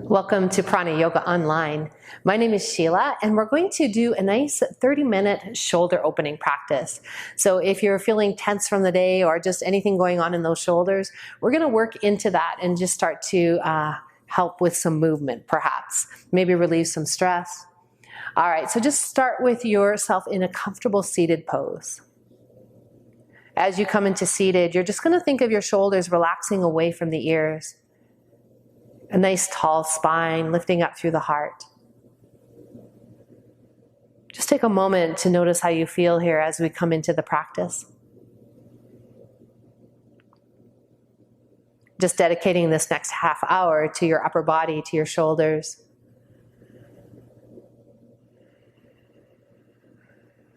Welcome to Prana Yoga Online. My name is Sheila, and we're going to do a nice 30-minute shoulder opening practice. So if you're feeling tense from the day or just anything going on in those shoulders, we're going to work into that and just start to help with some movement, perhaps. Maybe relieve some stress. All right, so just start with yourself in a comfortable seated pose. As you come into seated, you're just going to think of your shoulders relaxing away from the ears. A nice tall spine lifting up through the heart. Just take a moment to notice how you feel here as we come into the practice. Just dedicating this next half hour to your upper body, to your shoulders.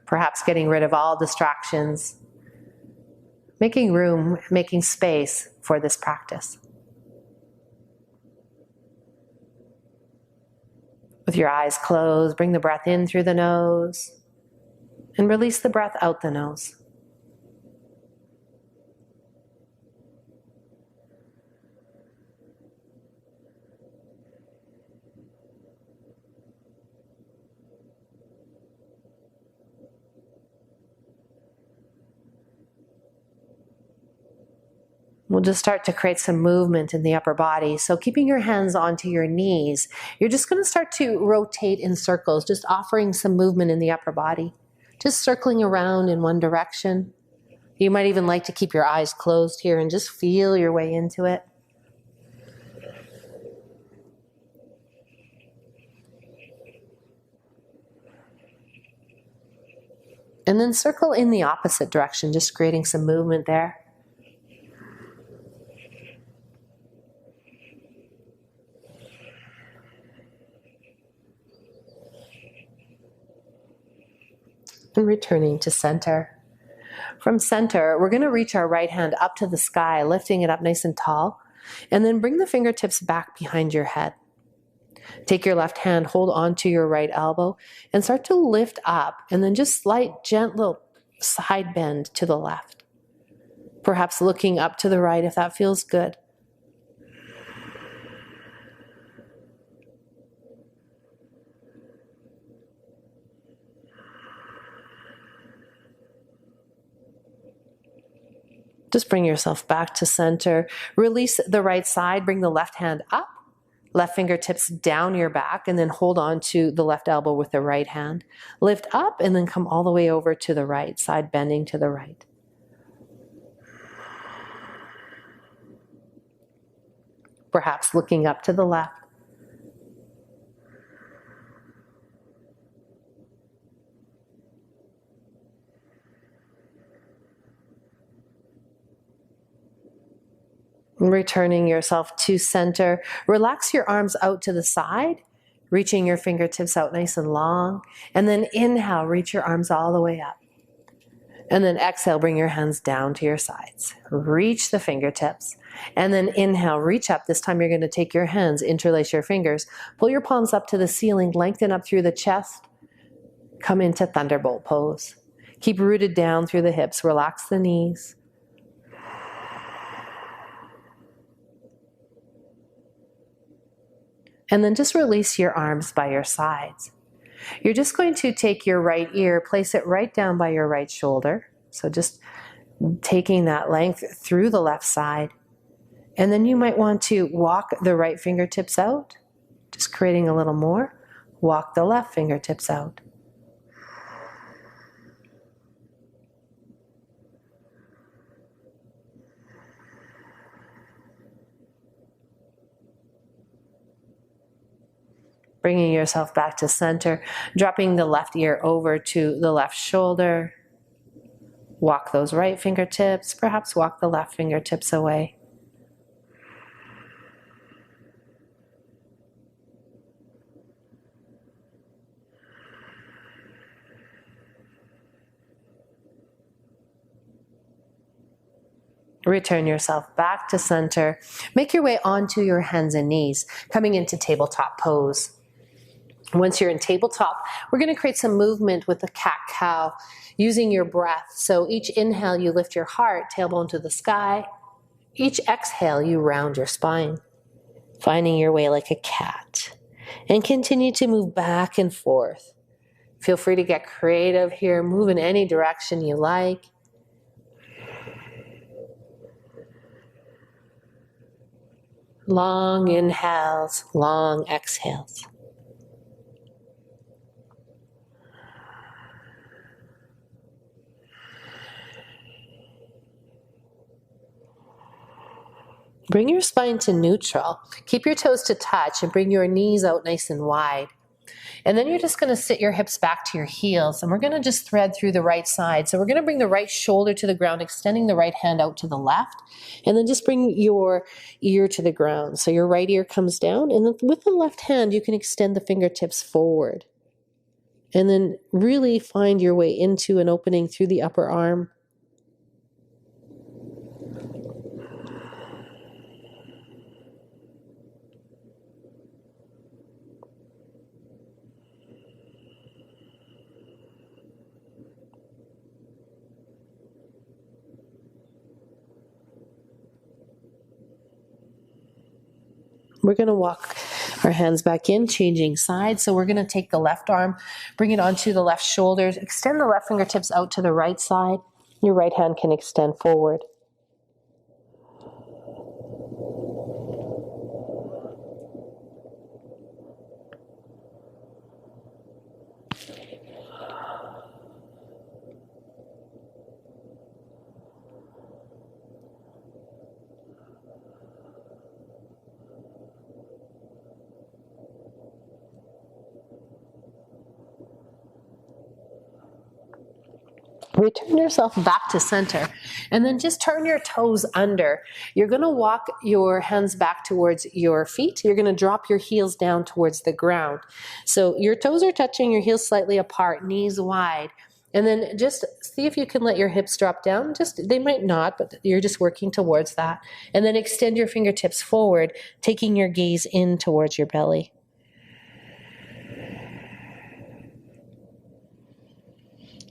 Perhaps getting rid of all distractions. Making room, making space for this practice. With your eyes closed, bring the breath in through the nose and release the breath out the nose. We'll just start to create some movement in the upper body. So keeping your hands onto your knees, you're just going to start to rotate in circles, just offering some movement in the upper body. Just circling around in one direction. You might even like to keep your eyes closed here and just feel your way into it. And then circle in the opposite direction, just creating some movement there. And returning to center. From center, we're going to reach our right hand up to the sky, lifting it up nice and tall, and then bring the fingertips back behind your head. Take your left hand, hold onto your right elbow, and start to lift up, and then just slight, gentle side bend to the left. Perhaps looking up to the right if that feels good. Just bring yourself back to center. Release the right side, bring the left hand up, left fingertips down your back, and then hold on to the left elbow with the right hand. Lift up and then come all the way over to the right side, bending to the right. Perhaps looking up to the left. Returning yourself to center. Relax your arms out to the side, reaching your fingertips out nice and long. And then inhale, reach your arms all the way up. And then exhale, bring your hands down to your sides. Reach the fingertips. And then inhale, reach up. This time you're going to take your hands, interlace your fingers, pull your palms up to the ceiling, lengthen up through the chest. Come into Thunderbolt Pose. Keep rooted down through the hips. Relax the knees. And then just release your arms by your sides. You're just going to take your right ear, place it right down by your right shoulder. So just taking that length through the left side. And then you might want to walk the right fingertips out, just creating a little more. Walk the left fingertips out. Bringing yourself back to center, dropping the left ear over to the left shoulder. Walk those right fingertips, perhaps walk the left fingertips away. Return yourself back to center. Make your way onto your hands and knees, coming into tabletop pose. Once you're in tabletop, we're going to create some movement with the cat-cow using your breath. So each inhale, you lift your heart, tailbone to the sky. Each exhale, you round your spine, finding your way like a cat. And continue to move back and forth. Feel free to get creative here. Move in any direction you like. Long inhales, long exhales. Bring your spine to neutral. Keep your toes to touch and bring your knees out nice and wide. And then you're just going to sit your hips back to your heels, and we're going to just thread through the right side. So we're going to bring the right shoulder to the ground, extending the right hand out to the left, and then just bring your ear to the ground. So your right ear comes down, and then with the left hand, you can extend the fingertips forward. And then really find your way into an opening through the upper arm. We're going to walk our hands back in, changing sides. So we're going to take the left arm, bring it onto the left shoulders, extend the left fingertips out to the right side. Your right hand can extend forward. Return yourself back to center, and then just turn your toes under. You're going to walk your hands back towards your feet. You're going to drop your heels down towards the ground. So your toes are touching, your heels slightly apart, knees wide. And then just see if you can let your hips drop down. They might not, but you're just working towards that. And then extend your fingertips forward, taking your gaze in towards your belly.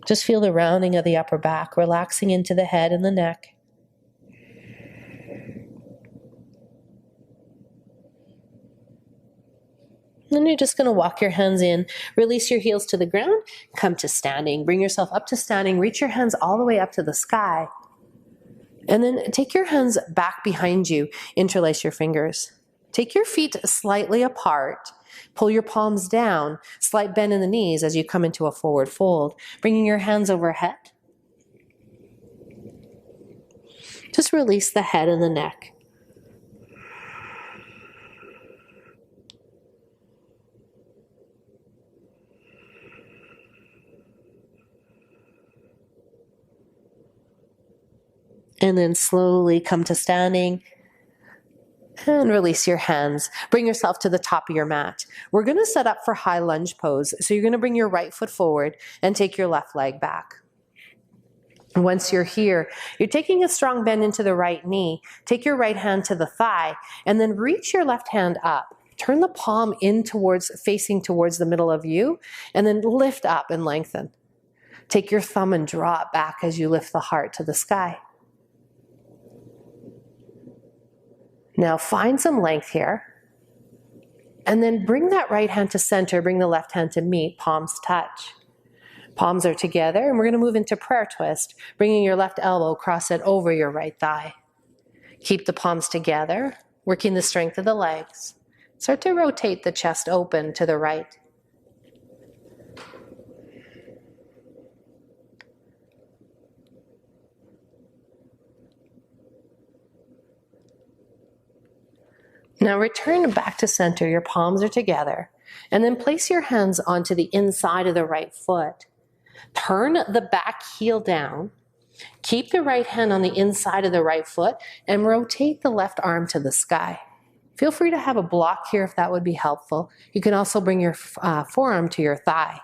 Just feel the rounding of the upper back, relaxing into the head and the neck. Then you're just going to walk your hands in, release your heels to the ground, come to standing. Bring yourself up to standing, reach your hands all the way up to the sky. And then take your hands back behind you, interlace your fingers. Take your feet slightly apart. Pull your palms down, slight bend in the knees as you come into a forward fold, bringing your hands overhead. Just release the head and the neck. And then slowly come to standing. And release your hands. Bring yourself to the top of your mat. We're going to set up for high lunge pose. So you're going to bring your right foot forward and take your left leg back. Once you're here, you're taking a strong bend into the right knee. Take your right hand to the thigh and then reach your left hand up. Turn the palm in facing towards the middle of you, and then lift up and lengthen. Take your thumb and draw it back as you lift the heart to the sky. Now find some length here, and then bring that right hand to center, bring the left hand to meet, palms touch. Palms are together, and we're going to move into prayer twist, bringing your left elbow, cross it over your right thigh. Keep the palms together, working the strength of the legs. Start to rotate the chest open to the right. Now return back to center. Your palms are together. And then place your hands onto the inside of the right foot. Turn the back heel down. Keep the right hand on the inside of the right foot and rotate the left arm to the sky. Feel free to have a block here if that would be helpful. You can also bring your forearm to your thigh.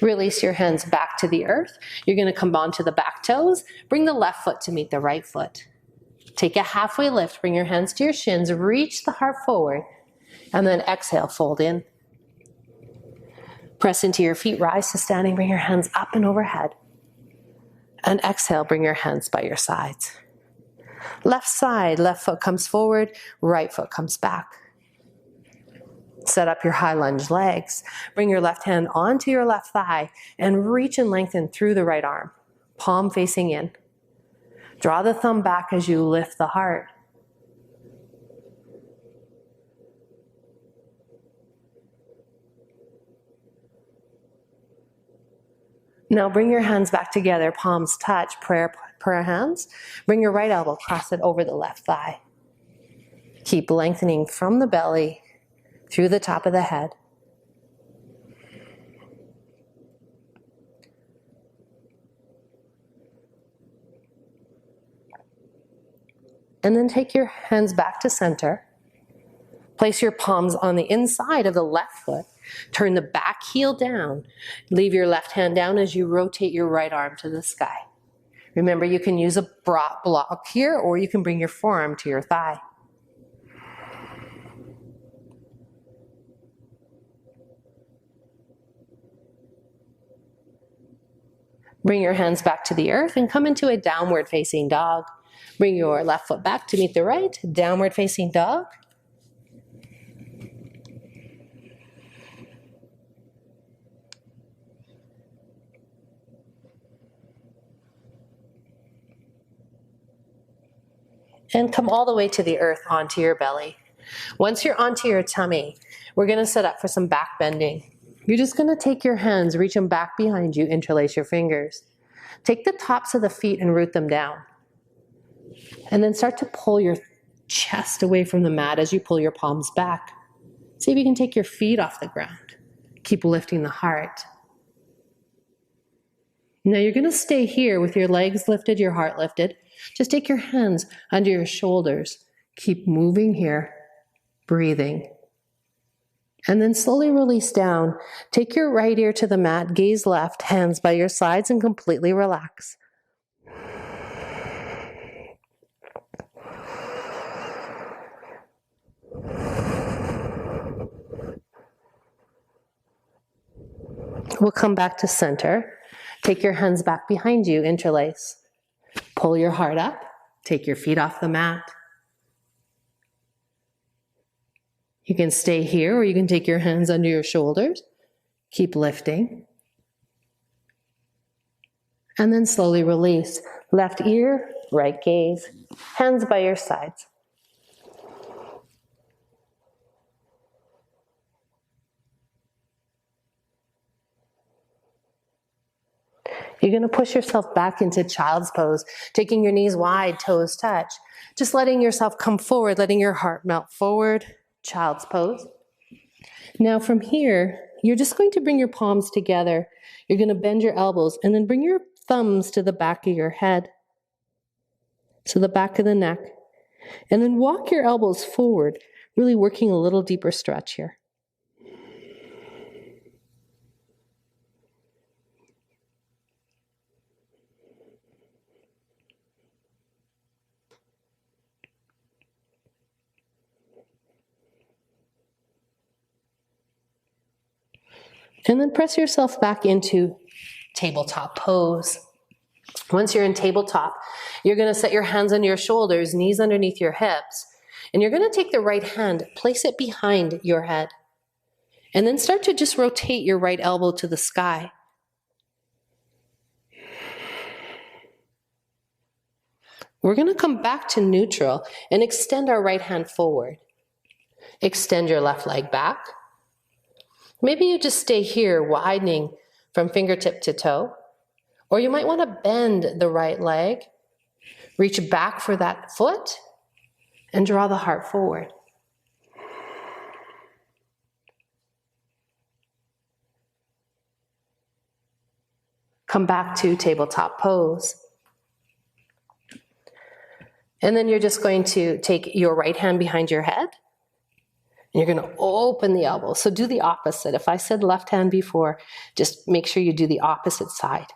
Release your hands back to the earth. You're going to come onto the back toes. Bring the left foot to meet the right foot. Take a halfway lift. Bring your hands to your shins. Reach the heart forward. And then exhale, fold in. Press into your feet. Rise to standing. Bring your hands up and overhead. And exhale, bring your hands by your sides. Left side, left foot comes forward. Right foot comes back. Set up your high lunge legs. Bring your left hand onto your left thigh and reach and lengthen through the right arm. Palm facing in. Draw the thumb back as you lift the heart. Now bring your hands back together, palms touch, prayer hands. Bring your right elbow, cross it over the left thigh. Keep lengthening from the belly through the top of the head. And then take your hands back to center. Place your palms on the inside of the left foot. Turn the back heel down. Leave your left hand down as you rotate your right arm to the sky. Remember, you can use a block here, or you can bring your forearm to your thigh. Bring your hands back to the earth and come into a downward facing dog. Bring your left foot back to meet the right, downward facing dog. And come all the way to the earth onto your belly. Once you're onto your tummy, we're going to set up for some back bending. You're just going to take your hands, reach them back behind you, interlace your fingers. Take the tops of the feet and root them down. And then start to pull your chest away from the mat as you pull your palms back. See if you can take your feet off the ground. Keep lifting the heart. Now you're going to stay here with your legs lifted, your heart lifted. Just take your hands under your shoulders. Keep moving here, breathing. And then slowly release down. Take your right ear to the mat, gaze left, hands by your sides, and completely relax. We'll come back to center. Take your hands back behind you, interlace. Pull your heart up. Take your feet off the mat. You can stay here, or you can take your hands under your shoulders. Keep lifting. And then slowly release. Left ear, right gaze. Hands by your sides. You're going to push yourself back into child's pose, taking your knees wide, toes touch. Just letting yourself come forward, letting your heart melt forward. Child's pose. Now from here, you're just going to bring your palms together. You're going to bend your elbows and then bring your thumbs to the back of your head, to the back of the neck. And then walk your elbows forward, really working a little deeper stretch here. And then press yourself back into tabletop pose. Once you're in tabletop, you're going to set your hands on your shoulders, knees underneath your hips. And you're going to take the right hand, place it behind your head. And then start to just rotate your right elbow to the sky. We're going to come back to neutral and extend our right hand forward. Extend your left leg back. Maybe you just stay here, widening from fingertip to toe. Or you might want to bend the right leg, reach back for that foot, and draw the heart forward. Come back to tabletop pose. And then you're just going to take your right hand behind your head You're going to open the elbow. So do the opposite. If I said left hand before, just make sure you do the opposite side.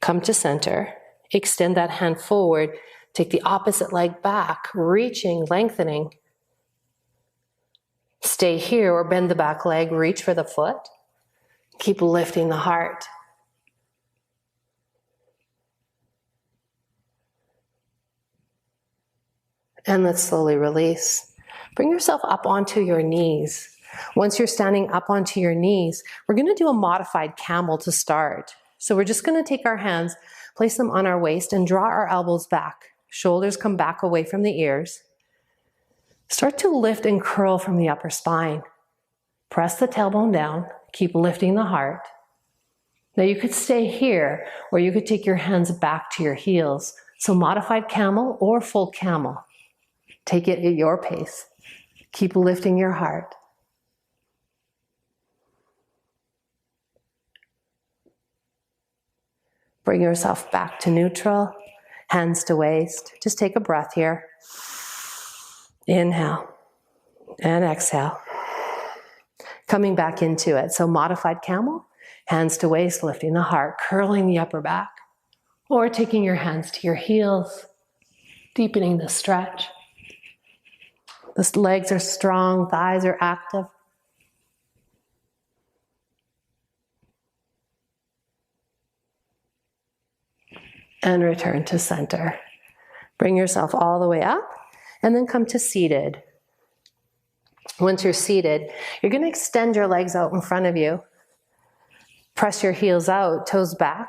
Come to center. Extend that hand forward. Take the opposite leg back, reaching, lengthening. Stay here or bend the back leg, reach for the foot. Keep lifting the heart. And let's slowly release. Bring yourself up onto your knees. Once you're standing up onto your knees, we're going to do a modified camel to start. So we're just going to take our hands, place them on our waist, and draw our elbows back. Shoulders come back away from the ears. Start to lift and curl from the upper spine. Press the tailbone down. Keep lifting the heart. Now you could stay here, or you could take your hands back to your heels. So modified camel or full camel. Take it at your pace. Keep lifting your heart. Bring yourself back to neutral, hands to waist. Just take a breath here. Inhale and exhale. Coming back into it. So modified camel, hands to waist, lifting the heart, curling the upper back. Or taking your hands to your heels, deepening the stretch. The legs are strong, thighs are active. And return to center. Bring yourself all the way up and then come to seated. Once you're seated, you're going to extend your legs out in front of you. Press your heels out, toes back.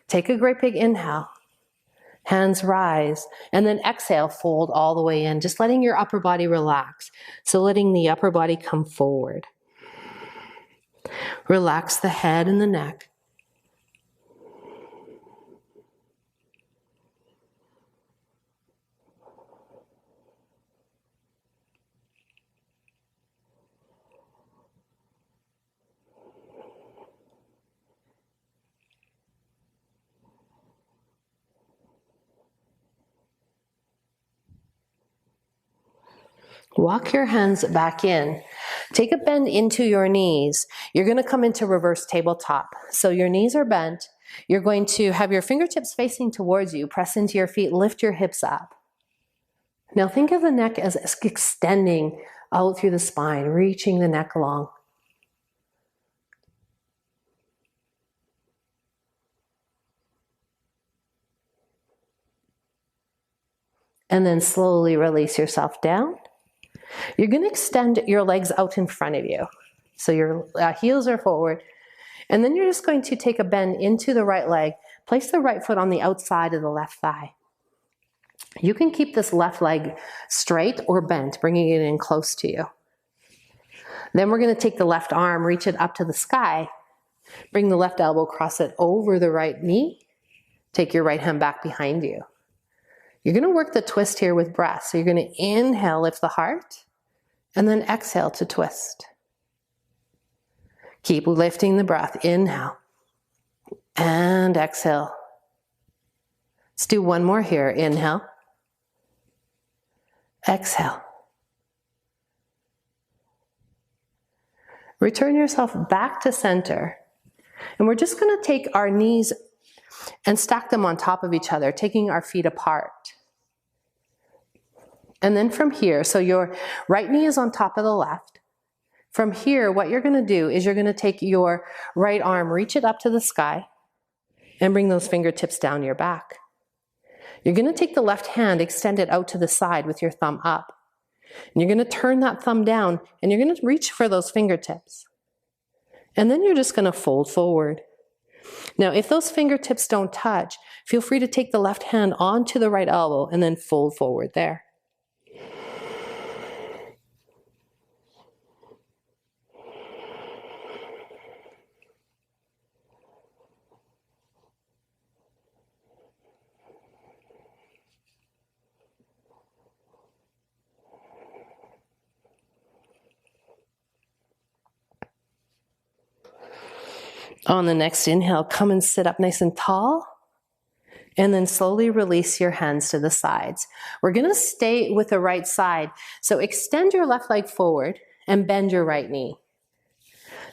Take a great big inhale. Hands rise, and then exhale, fold all the way in, just letting your upper body relax. So letting the upper body come forward. Relax the head and the neck. Walk your hands back in. Take a bend into your knees. You're going to come into reverse tabletop. So your knees are bent. You're going to have your fingertips facing towards you. Press into your feet. Lift your hips up. Now think of the neck as extending out through the spine, reaching the neck along. And then slowly release yourself down. You're going to extend your legs out in front of you. So your heels are forward. And then you're just going to take a bend into the right leg. Place the right foot on the outside of the left thigh. You can keep this left leg straight or bent, bringing it in close to you. Then we're going to take the left arm, reach it up to the sky. Bring the left elbow, cross it over the right knee. Take your right hand back behind you. You're going to work the twist here with breath. So you're going to inhale, lift the heart, and then exhale to twist. Keep lifting the breath. Inhale and exhale. Let's do one more here. Inhale. Exhale. Return yourself back to center. And we're just going to take our knees and stack them on top of each other, taking our feet apart. And then from here, so your right knee is on top of the left. From here, what you're going to do is you're going to take your right arm, reach it up to the sky, and bring those fingertips down your back. You're going to take the left hand, extend it out to the side with your thumb up. And you're going to turn that thumb down, and you're going to reach for those fingertips. And then you're just going to fold forward. Now, if those fingertips don't touch, feel free to take the left hand onto the right elbow and then fold forward there. On the next inhale, come and sit up nice and tall. And then slowly release your hands to the sides. We're gonna stay with the right side. So extend your left leg forward and bend your right knee.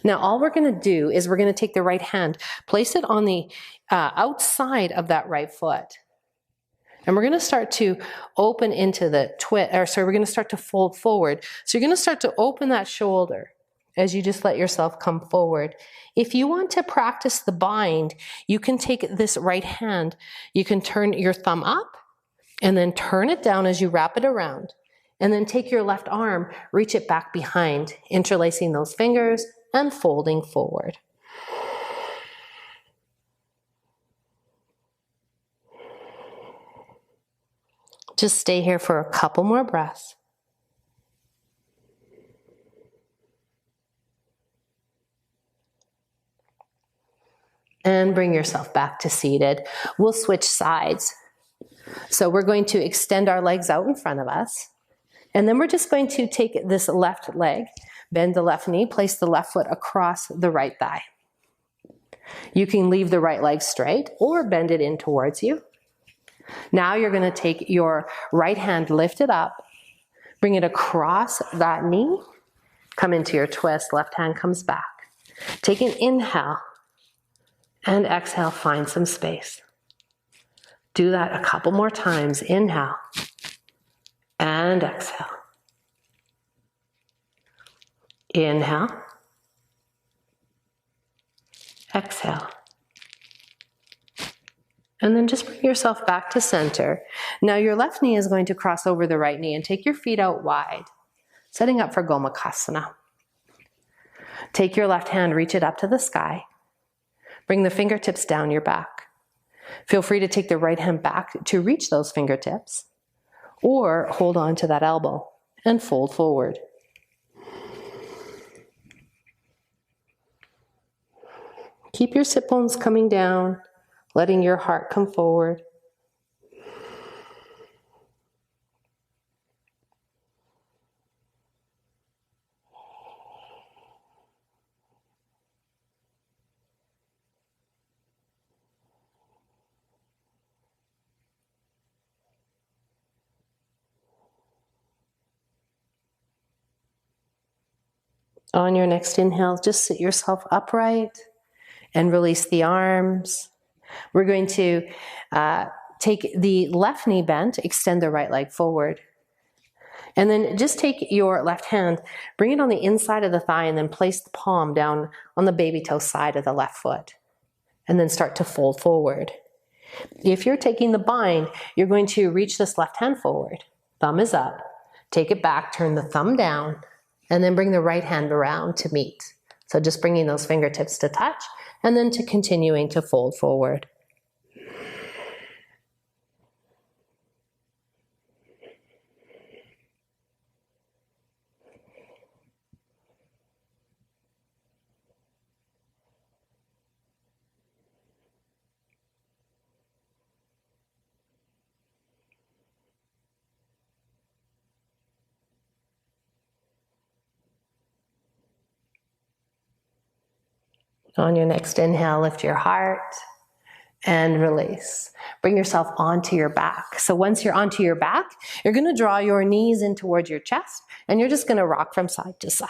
Now all we're gonna do is we're gonna take the right hand, place it on the outside of that right foot. And we're gonna start to open into the we're gonna start to fold forward. So you're gonna start to open that shoulder as you just let yourself come forward. If you want to practice the bind, you can take this right hand, you can turn your thumb up and then turn it down as you wrap it around. And then take your left arm, reach it back behind, interlacing those fingers and folding forward. Just stay here for a couple more breaths. And bring yourself back to seated. We'll switch sides. So we're going to extend our legs out in front of us. And then we're just going to take this left leg, bend the left knee, place the left foot across the right thigh. You can leave the right leg straight or bend it in towards you. Now you're going to take your right hand, lift it up, bring it across that knee, come into your twist, left hand comes back. Take an inhale. And exhale, find some space. Do that a couple more times. Inhale and exhale. Inhale. Exhale. And then just bring yourself back to center. Now your left knee is going to cross over the right knee and take your feet out wide, setting up for Gomakasana. Take your left hand, reach it up to the sky. Bring the fingertips down your back. Feel free to take the right hand back to reach those fingertips, or hold on to that elbow and fold forward. Keep your sit bones coming down, letting your heart come forward. On your next inhale, just sit yourself upright and release the arms. We're going to take the left knee bent, extend the right leg forward. And then just take your left hand, bring it on the inside of the thigh, and then place the palm down on the baby toe side of the left foot. And then start to fold forward. If you're taking the bind, you're going to reach this left hand forward. Thumb is up. Take it back, turn the thumb down, and then bring the right hand around to meet. So just bringing those fingertips to touch, and then to continuing to fold forward. On your next inhale, lift your heart and release. Bring yourself onto your back. So once you're onto your back, you're going to draw your knees in towards your chest, and you're just going to rock from side to side.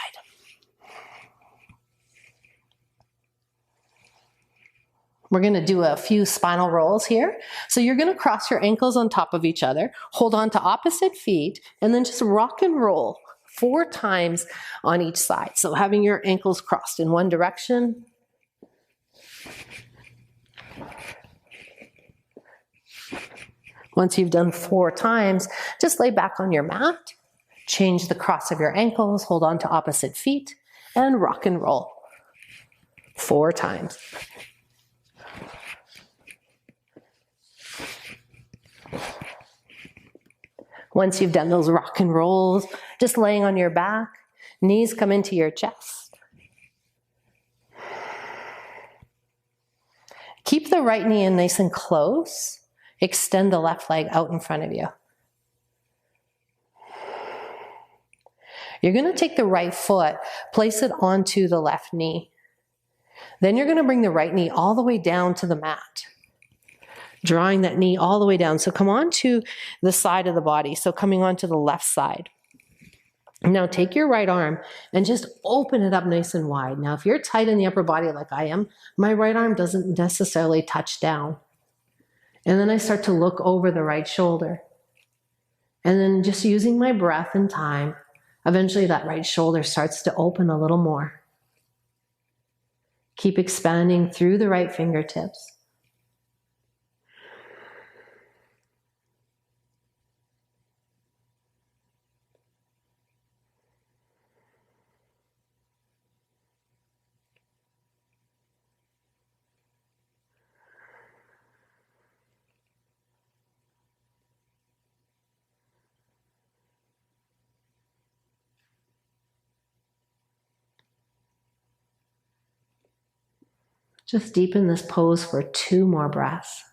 We're going to do a few spinal rolls here. So you're going to cross your ankles on top of each other, hold on to opposite feet, and then just rock and roll 4 times on each side. So having your ankles crossed in one direction, once you've done 4 times, just lay back on your mat, change the cross of your ankles, hold on to opposite feet, and rock and roll 4 times. Once you've done those rock and rolls, just laying on your back, knees come into your chest. Keep the right knee in nice and close. Extend the left leg out in front of you. You're going to take the right foot, place it onto the left knee. Then you're going to bring the right knee all the way down to the mat. drawing that knee all the way down. So come on to the side of the body. So coming on to the left side. Now take your right arm and just open it up nice and wide. Now, if you're tight in the upper body like I am, my right arm doesn't necessarily touch down. And then I start to look over the right shoulder. And then just using my breath and time, eventually that right shoulder starts to open a little more. Keep expanding through the right fingertips. Just deepen this pose for 2 more breaths.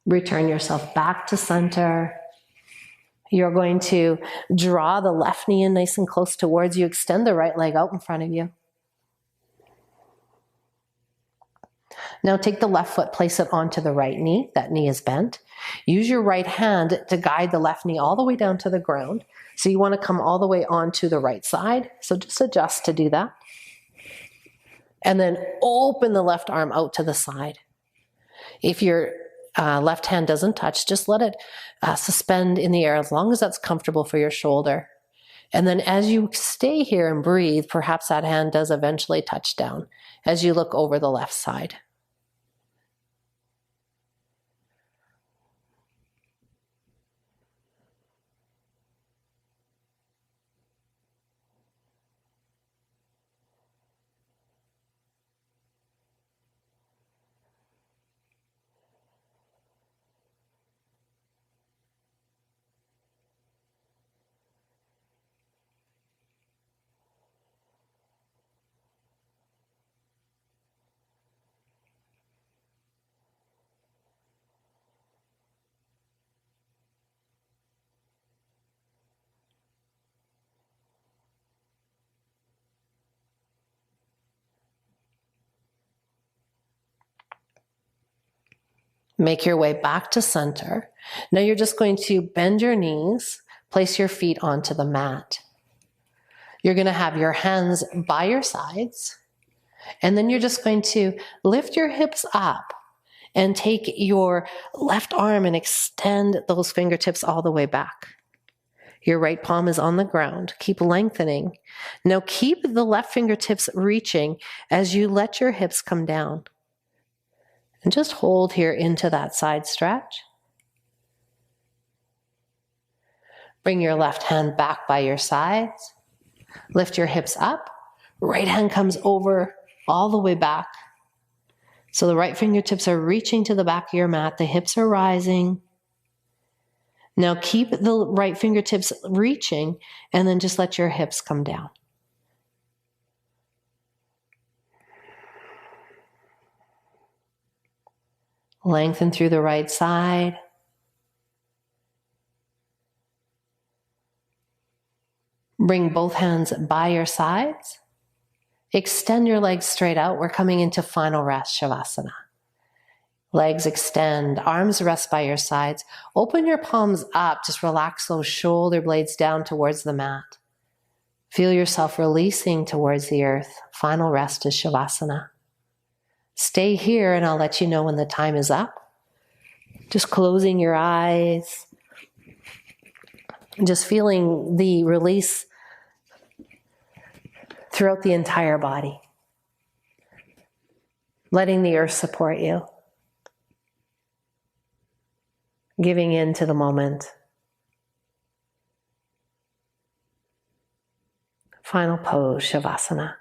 Return yourself back to center. You're going to draw the left knee in nice and close towards you. Extend the right leg out in front of you. Now take the left foot, place it onto the right knee. That knee is bent. Use your right hand to guide the left knee all the way down to the ground. So you want to come all the way onto the right side. So just adjust to do that. And then open the left arm out to the side. If your left hand doesn't touch, just let it suspend in the air as long as that's comfortable for your shoulder. And then as you stay here and breathe, perhaps that hand does eventually touch down as you look over the left side. Make your way back to center. Now you're just going to bend your knees, place your feet onto the mat. You're going to have your hands by your sides, and then you're just going to lift your hips up and take your left arm and extend those fingertips all the way back. Your right palm is on the ground. Keep lengthening. Now keep the left fingertips reaching as you let your hips come down. And just hold here into that side stretch. Bring your left hand back by your sides. Lift your hips up. Right hand comes over all the way back. So the right fingertips are reaching to the back of your mat. The hips are rising. Now keep the right fingertips reaching and then just let your hips come down. Lengthen through the right side. Bring both hands by your sides. Extend your legs straight out. We're coming into final rest, Shavasana. Legs extend, arms rest by your sides. Open your palms up. Just relax those shoulder blades down towards the mat. Feel yourself releasing towards the earth. Final rest is Shavasana. Stay here and I'll let you know when the time is up. Just closing your eyes. Just feeling the release throughout the entire body. Letting the earth support you. Giving in to the moment. Final pose, Shavasana.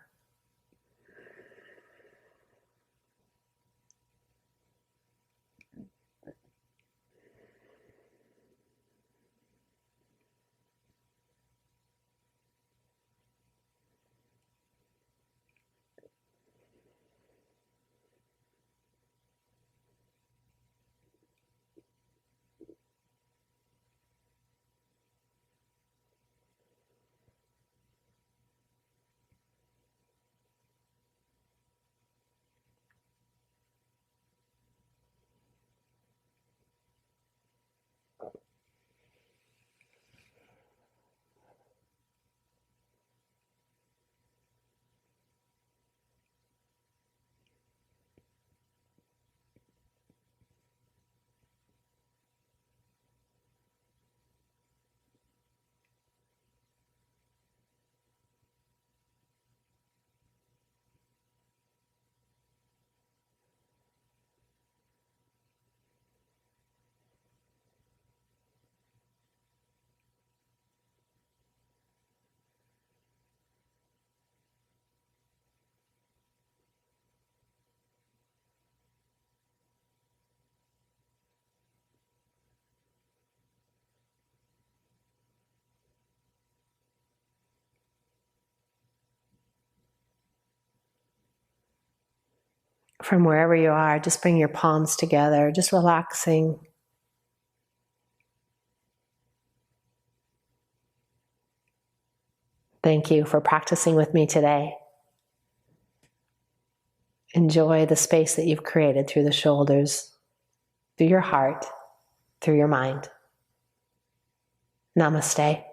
from wherever you are, just bring your palms together, just relaxing. Thank you for practicing with me today. Enjoy the space that you've created through the shoulders, through your heart, through your mind. Namaste.